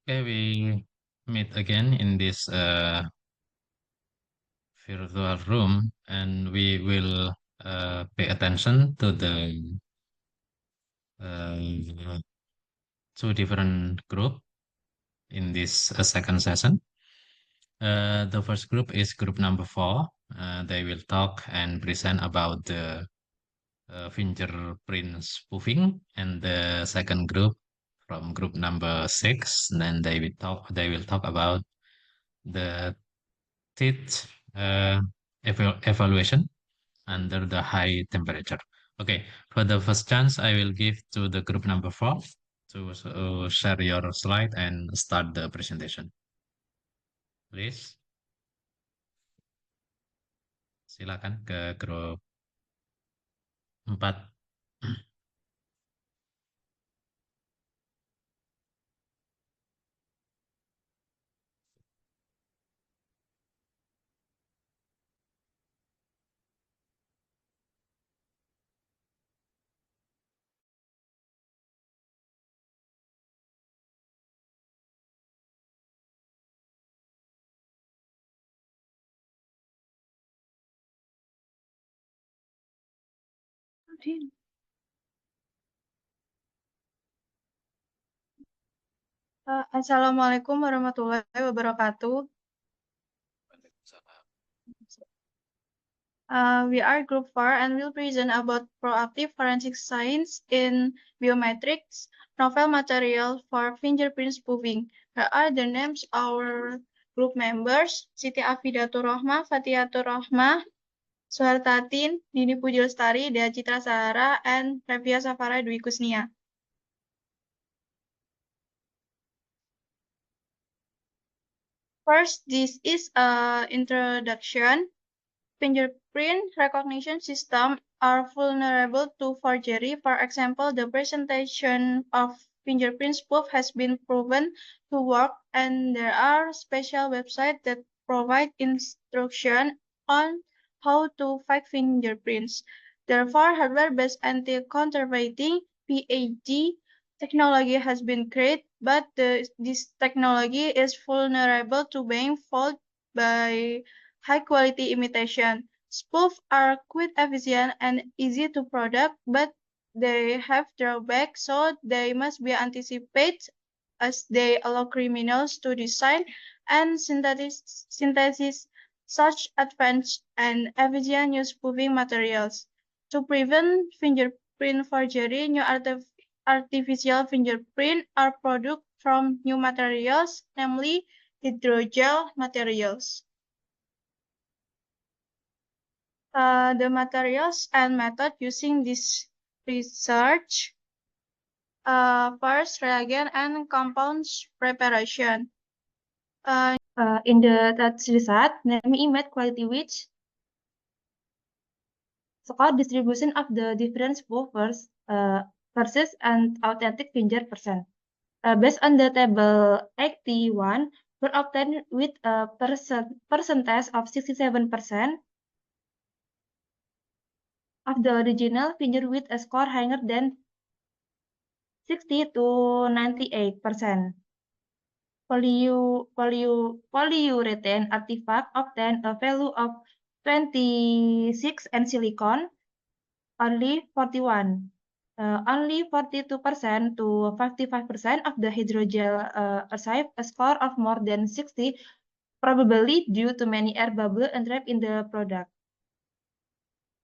Okay, we meet again in this virtual room, and we will pay attention to the uh, two different group in this second session. The first group is group number 4. They will talk and present about the fingerprint spoofing, and the second group from group number 6. Then they will talk about the teeth evaluation under the high temperature. Okay, for the first chance, I will give to the group number 4 to share your slide and start the presentation. Please, silakan ke grup 4. Assalamualaikum warahmatullahi wabarakatuh. We are Group 4 and will present about proactive forensic science in biometrics, novel material for fingerprint spoofing. Here are the names of our group members: Siti Afidatur Rohmah, Fatihatur Rohmah, Suhartatin, Nini Pujulstari, Dea Citra Sahara, and Revia Safara Dwi Kusnia. First, this is an introduction. Fingerprint recognition systems are vulnerable to forgery. For example, the presentation of fingerprint spoof has been proven to work, and there are special websites that provide instruction on how to fight fingerprints. Therefore, hardware-based anti-counterfeiting (PAG) technology has been created, but this technology is vulnerable to being fooled by high-quality imitation. Spoofs are quite efficient and easy to produce, but they have drawbacks, so they must be anticipated as they allow criminals to design and synthesize such advanced and efficient new spoofing materials. To prevent fingerprint forgery, new artificial fingerprints are produced from new materials, namely hydrogel materials. The materials and method using this research. First, reagent and compounds preparation. In the test result, NAMI met quality which score distribution of the different spoofers versus an authentic fingerprint. Based on the table 81, were obtained with a percentage of 67% of the original finger with a score higher than 60 to 98%. Polyurethane artifact obtained a value of 26 and silicon only 41. Only 42% to 55% of the hydrogel achieved a score of more than 60, probably due to many air bubbles entrapped in the product.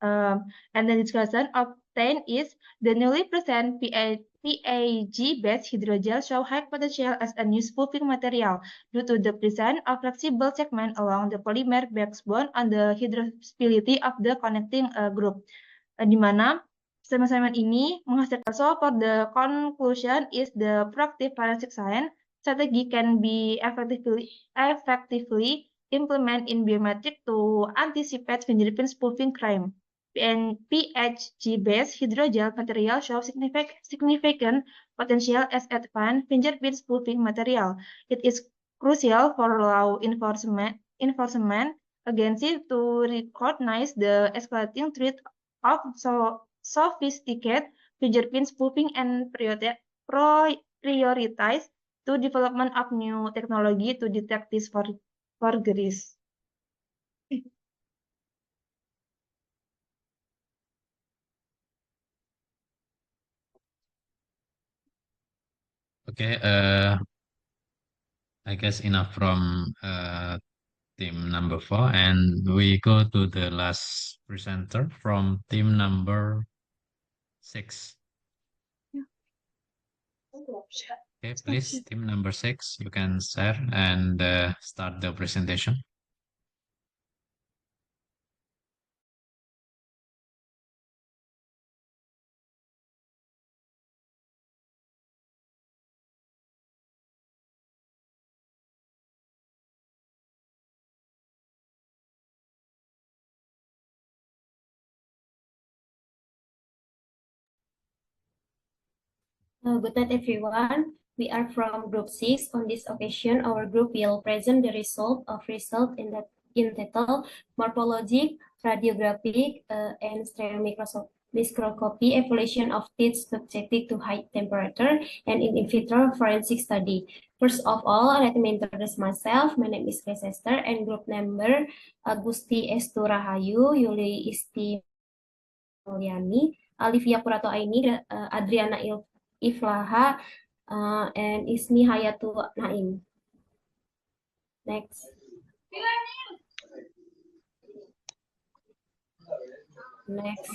And the discussion obtained is the newly present PAG-based hydrogel show high potential as a new spoofing material due to the presence of flexible segment along the polymer backbone and the hydrophility of the connecting group. Di mana segmen ini menghasilkan. So for the conclusion is the proactive forensic science strategy can be effectively implemented in biometric to anticipate fingerprint spoofing crime. PAG-based hydrogel material shows significant potential as advanced fingerprint spoofing material. It is crucial for law enforcement agencies to recognize the escalating threat of sophisticated fingerprint spoofing and prioritize to development of new technology to detect this forgeries. Okay, I guess enough from team number 4, and we go to the last presenter from team number 6. Okay, please, team number 6, you can share and start the presentation. Good night, everyone. We are from Group 6. On this occasion, our group will present the result entitled Morphologic, Radiographic, and Stereomicroscopy Evaluation of teeth subjected to high temperature and in vitro forensic study. First of all, let me introduce myself. My name is Leicester, and group member Agusti Estu Rahayu, Yuli Isti Mulyani, Alivia Purato Aini, Adriana Iflaha, and Ismi Hayatu Naim. Next. Next.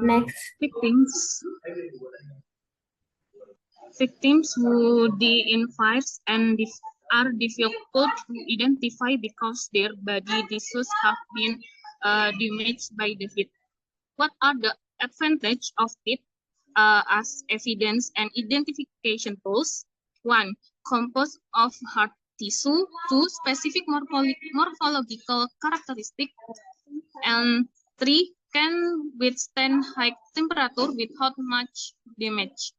Next. Victims who de-invite and are difficult to identify because their body tissues have been damaged by the heat. What are the advantages of it as evidence and identification tools? 1. Composed of hard tissue. 2. Specific morphological characteristic. And 3. Can withstand high temperature without much damage.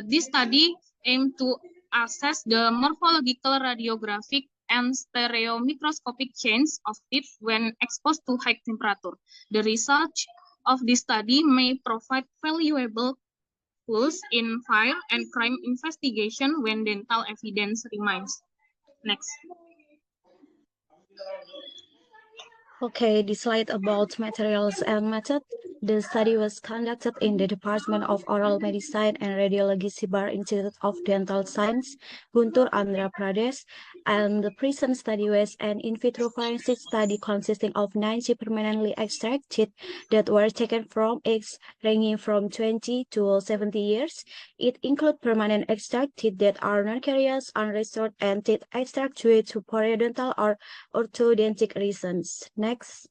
This study aimed to assess the morphological, radiographic, and stereomicroscopic change of teeth when exposed to high temperature. The results of this study may provide valuable clues in fire and crime investigation when dental evidence remains. Next. Okay, the slide about materials and method. The study was conducted in the Department of Oral Medicine and Radiology Sibar Institute of Dental Science, Guntur, Andhra Pradesh, and the present study was an in vitro forensic study consisting of 90 permanently extracted teeth that were taken from eggs ranging from 20 to 70 years. It includes permanent extract teeth that are non-carious, unrestored, and teeth extract due to periodontal or orthodontic reasons. Next.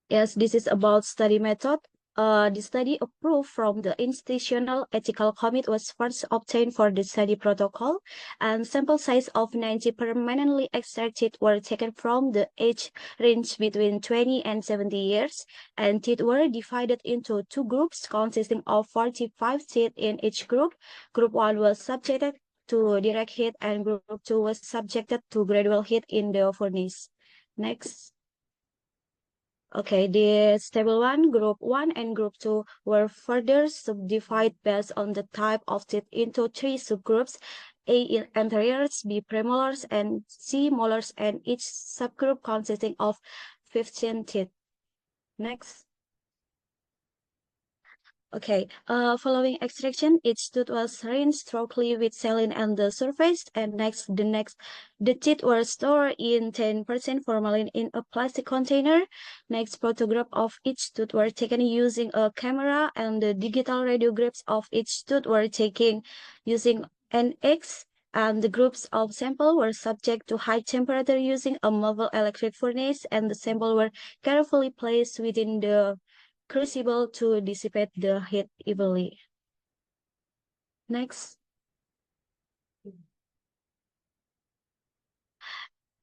Yes, this is about study method. The study approved from the Institutional Ethical Committee was first obtained for the study protocol, and sample size of 90 permanently extracted were taken from the age range between 20 and 70 years, and teeth were divided into 2 groups consisting of 45 teeth in each group. Group 1 was subjected to direct heat, and group 2 was subjected to gradual heat in the furnace. Next. Okay, this table 1, group 1, and group 2 were further subdivided based on the type of teeth into 3 subgroups: A anteriors, B premolars, and C molars, and each subgroup consisting of 15 teeth. Next. Okay, following extraction, each tooth was rinsed thoroughly with saline and the surface, and the teeth were stored in 10% formalin in a plastic container. Next, photograph of each tooth were taken using a camera, and the digital radiographs of each tooth were taken using NX, and the groups of sample were subject to high temperature using a mobile electric furnace, and the sample were carefully placed within the crucible to dissipate the heat evenly. Next.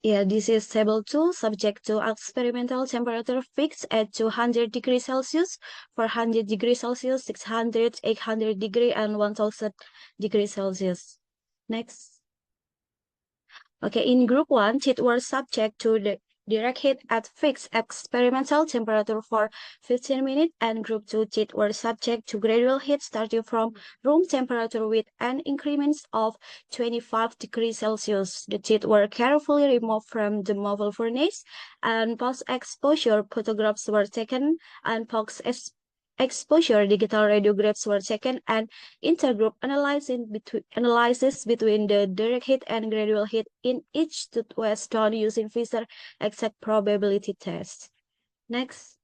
Yeah, this is table 2, subject to experimental temperature fixed at 200 degrees Celsius, 400 degrees Celsius, 600, 800 degrees, and 1000 degrees Celsius. Next. Okay, in group 1, teeth were subject to the direct heat at fixed experimental temperature for 15 minutes, and group 2 teeth were subject to gradual heat starting from room temperature with an increment of 25 degrees Celsius. The teeth were carefully removed from the mobile furnace, and post-exposure photographs were taken, and post-exposure digital radiographs were taken, and intergroup analysis between the direct heat and gradual heat in each tooth was done using Fisher exact probability test. Next.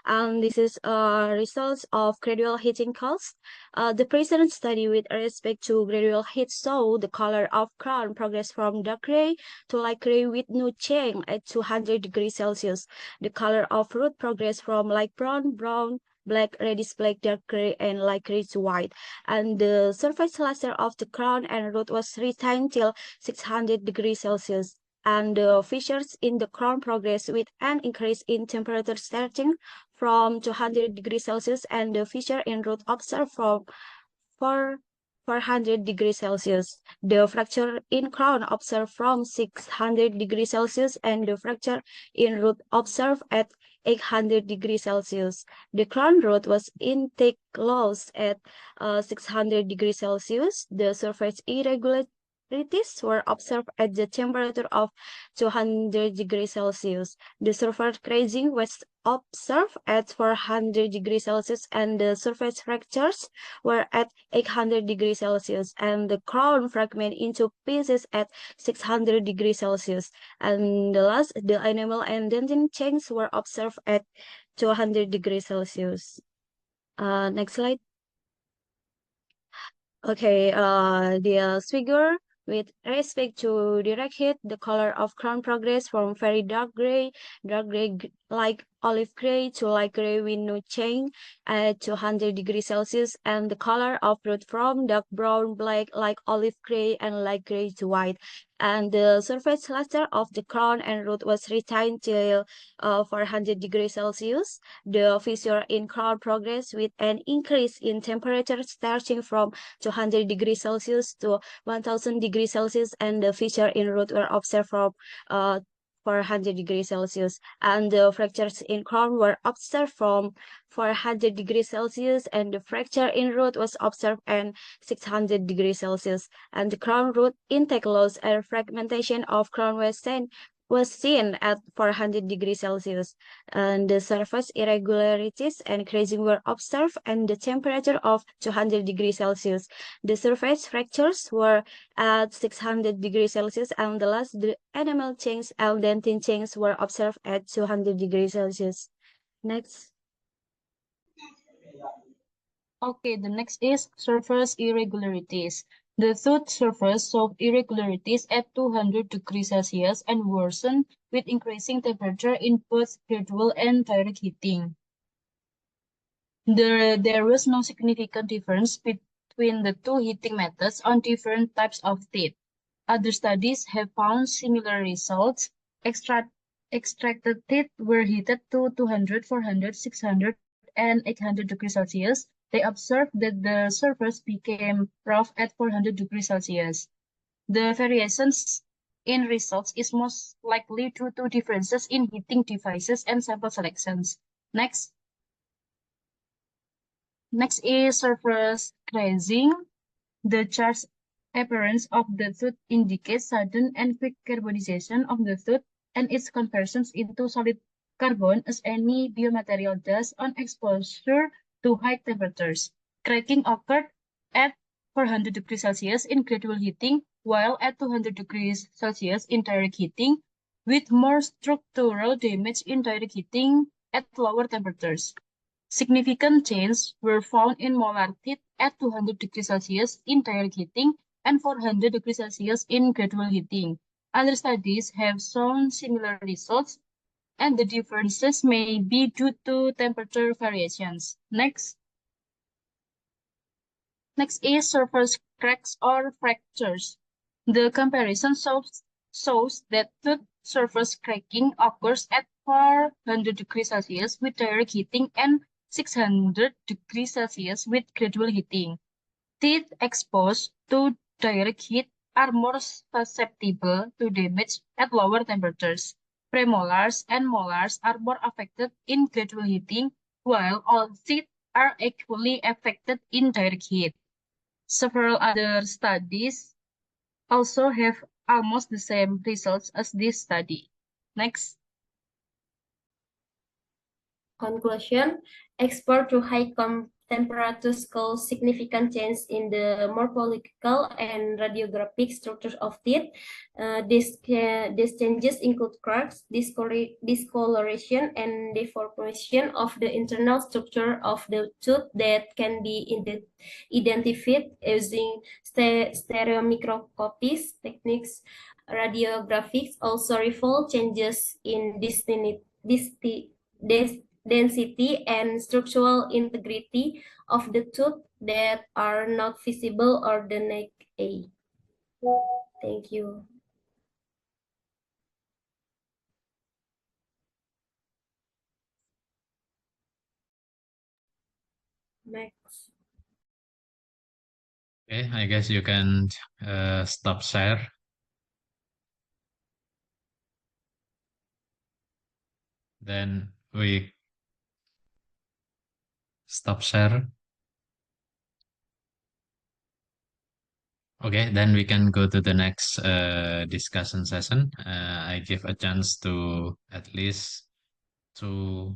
This is results of gradual heating cost. The present study with respect to gradual heat saw the color of crown progress from dark gray to light gray with no change at 200 degrees Celsius. The color of root progress from light brown, black, reddish black, dark gray, and light gray to white. And the surface luster of the crown and root was retained till 600 degrees Celsius. And the fissures in the crown progress with an increase in temperature starting from 200 degrees Celsius, and the fissure in root observed from 400 degrees Celsius. The fracture in crown observed from 600 degrees Celsius, and the fracture in root observed at 800 degrees Celsius. The crown root was intake loss at 600 degrees Celsius. The surface irregularities were observed at the temperature of 200 degrees Celsius. The surface crazing was observed at 400 degrees Celsius, and the surface fractures were at 800 degrees Celsius, and the crown fragment into pieces at 600 degrees Celsius. And the last, the enamel and dentin changes were observed at 200 degrees Celsius. Next slide. Okay, the figure with respect to direct heat, the color of crown progress from very dark gray, like olive gray, to light gray with no change at 200 degrees Celsius, and the color of root from dark brown, black, like olive gray, and light gray to white. And the surface luster of the crown and root was retained till 400 degrees Celsius. The fissure in crown progress with an increase in temperature starting from 200 degrees Celsius to 1000 degrees Celsius, and the fissure in root were observed from 400 degrees Celsius, and the fractures in crown were observed from 400 degrees Celsius, and the fracture in root was observed at 600 degrees Celsius, and the crown root intake loss and fragmentation of crown was seen at 400 degrees Celsius, and the surface irregularities and crazing were observed at the temperature of 200 degrees Celsius. The surface fractures were at 600 degrees Celsius, and the last, the enamel changes and dentin changes were observed at 200 degrees Celsius. Next. Okay, the next is surface irregularities. The tooth surface showed irregularities at 200 degrees Celsius and worsened with increasing temperature in both gradual and direct heating. There was no significant difference between the two heating methods on different types of teeth. Other studies have found similar results. Extracted teeth were heated to 200, 400, 600, and 800 degrees Celsius. They observed that the surface became rough at 400 degrees Celsius. The variations in results is most likely due to differences in heating devices and sample selections. Next is surface crazing. The charged appearance of the tooth indicates sudden and quick carbonization of the tooth and its conversions into solid carbon, as any biomaterial does on exposure to high temperatures. Cracking occurred at 400 degrees Celsius in gradual heating, while at 200 degrees Celsius in direct heating, with more structural damage in direct heating at lower temperatures. Significant changes were found in molar teeth at 200 degrees Celsius in direct heating and 400 degrees Celsius in gradual heating. Other studies have shown similar results, and the differences may be due to temperature variations. Next is surface cracks or fractures. The comparison shows that tooth surface cracking occurs at 400 degrees Celsius with direct heating and 600 degrees Celsius with gradual heating. Teeth exposed to direct heat are more susceptible to damage at lower temperatures. Premolars and molars are more affected in gradual heating, while all teeth are equally affected in direct heat. Several other studies also have almost the same results as this study. Next. Conclusion, exposure to high temperatures cause significant change in the morphological and radiographic structure of teeth. These changes include cracks, discoloration, and deformation of the internal structure of the tooth that can be identified using stereomicroscopy techniques. Radiographics also reveal changes in density and structural integrity of the tooth that are not visible or the naked eye. Thank you. Next. Okay, I guess you can stop share. Then we stop share. Okay, then we can go to the next discussion session. I give a chance to at least 2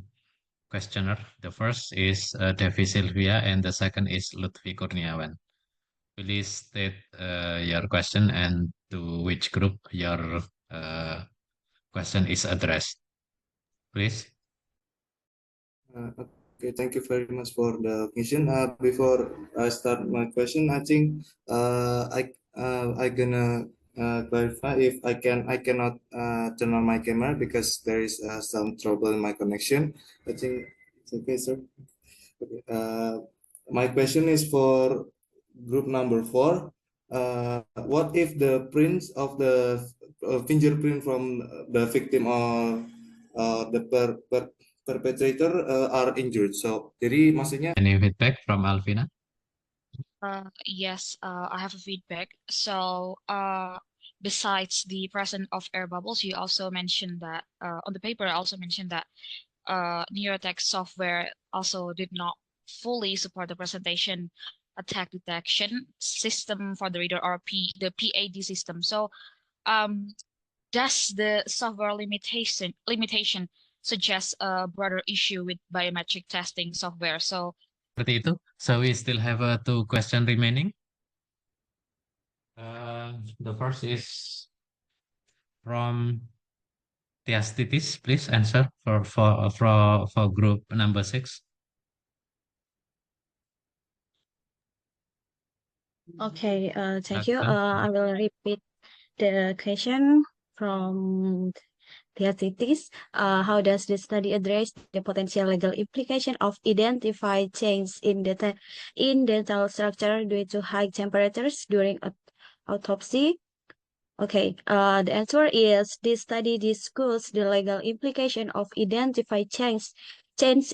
questioner. The first is Devi Sylvia and the second is Lutfi Kurniawan. Please state your question and to which group your question is addressed. Please. Okay, thank you very much for the question. Before I start my question, I think I gonna clarify if I cannot turn on my camera because there is some trouble in my connection. I think it's okay, sir. Okay. My question is for group number 4. What if the prints of the fingerprint from the victim or the perpetrator are injured? So, jadi maksudnya Any feedback from Alvina? Yes, I have a feedback. So, besides the presence of air bubbles, you also mentioned that on the paper, I also mentioned that Neurotech software also did not fully support the presentation attack detection system for the reader or the PAD system. So, does the software limitation suggest a broader issue with biometric testing software? So, Seperti itu. So we still have 2 questions remaining. The first is from Tiastitis. Please answer for group number 6. Okay, thank you. I will repeat the question from Theatitis. How does the study address the potential legal implication of identified change in dental structure due to high temperatures during autopsy? Okay, the answer is this study discusses the legal implication of identified change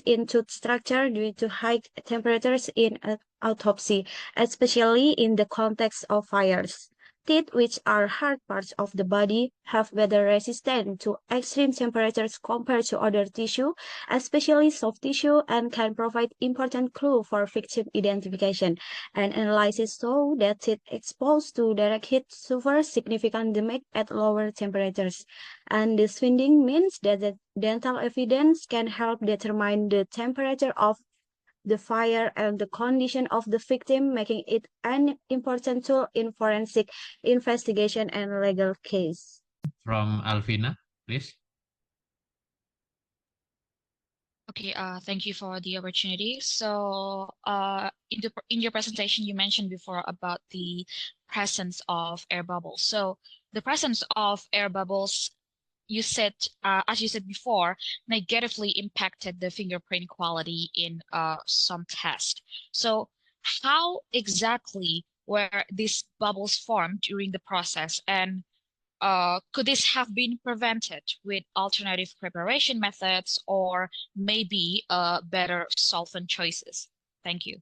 in tooth structure due to high temperatures in autopsy, especially in the context of fires. Teeth, which are hard parts of the body, have weather resistant to extreme temperatures compared to other tissue, especially soft tissue, and can provide important clue for victim identification. An analysis showed that teeth exposed to direct heat suffer significant damage at lower temperatures. And this finding means that the dental evidence can help determine the temperature of the fire and the condition of the victim, making it an important tool in forensic investigation and legal case. From Alvina, please. Okay, thank you for the opportunity. So, in your presentation, you mentioned before about the presence of air bubbles. So, the presence of air bubbles, you said, as you said before, negatively impacted the fingerprint quality in some tests. So, how exactly were these bubbles formed during the process, and could this have been prevented with alternative preparation methods or maybe better solvent choices? Thank you.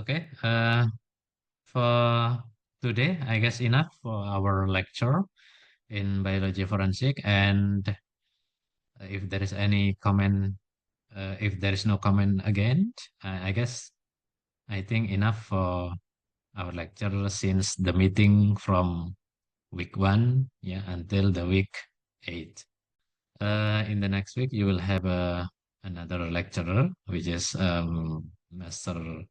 Okay. For today, I guess enough for our lecture in biology forensic. And if there is any comment, if there is no comment again, I guess I think enough for our lecture since the meeting from week 1, yeah, until the week 8. In the next week, you will have another lecturer, which is Master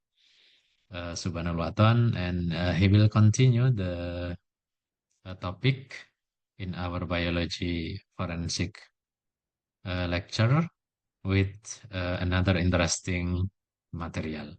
Subhanul Waton, and he will continue the topic in our biology forensic lecture with another interesting material.